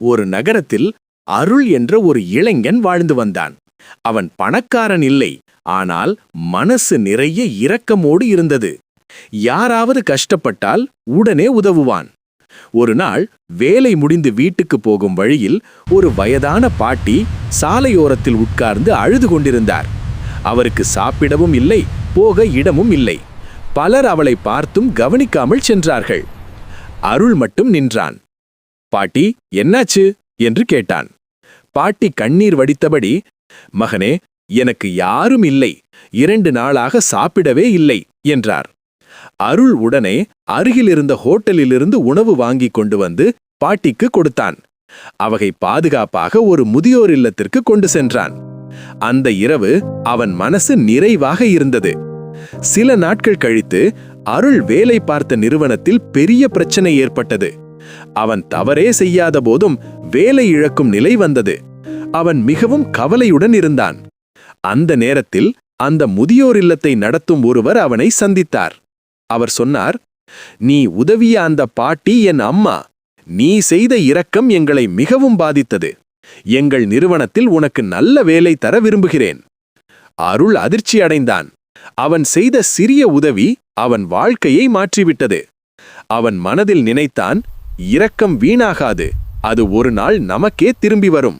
ஒரு நகரத்தில் அருள் என்ற ஒரு இளைஞன் வாழ்ந்து வந்தான். அவன் பணக்காரன் இல்லை, ஆனால் மனசு நிறைய இரக்கமோடு இருந்தது. யாராவது கஷ்டப்பட்டால் உடனே உதவுவான். ஒரு நாள் வேலை முடிந்து வீட்டுக்கு போகும் வழியில் ஒரு வயதான பாட்டி சாலையோரத்தில் உட்கார்ந்து அழுது கொண்டிருந்தார். அவருக்கு சாப்பிடவும் இல்லை, போக இடமும் இல்லை. பலர் அவளை பார்த்தும் கவனிக்காமல் சென்றார்கள். அருள் மட்டும் நின்றான். பாட்டி, என்னாச்சு என்று கேட்டான். பாட்டி கண்ணீர் வடித்தபடி, மகனே, எனக்கு யாரும் இல்லை, 2 நாளாக சாப்பிடவே இல்லை என்றார். அருள் உடனே அருகிலிருந்த ஹோட்டலிலிருந்து உணவு வாங்கி கொண்டு வந்து பாட்டிக்கு கொடுத்தான். அவகை பாதுகாப்பாக ஒரு முதியோர் இல்லத்திற்கு கொண்டு சென்றான். அந்த இரவு அவன் மனசு நிறைவாக இருந்தது. சில நாட்கள் கழித்து அருள் வேலை பார்த்த நிறுவனத்தில் பெரிய பிரச்சனை ஏற்பட்டது. அவன் தவறே செய்யாத போதும் வேலை இழக்கும் நிலை வந்தது. அவன் மிகவும் கவலையுடன் இருந்தான். அந்த நேரத்தில் அந்த முதியோர் இல்லத்தை நடத்தும் ஒருவர் அவனை சந்தித்தார். அவர் சொன்னார், நீ உதவிய அந்த பாட்டி என் அம்மா. நீ செய்த இரக்கம் எங்களை மிகவும் பாதித்தது. எங்கள் நிறுவனத்தில் உனக்கு நல்ல வேலை தர விரும்புகிறேன். அருள் அதிர்ச்சி அடைந்தான். அவன் செய்த சிறிய உதவி அவன் வாழ்க்கையை மாற்றிவிட்டது. அவன் மனதில் நினைத்தான், இரக்கம் வீணாகாது, அது ஒரு நாள் நமக்கே திரும்பி வரும்.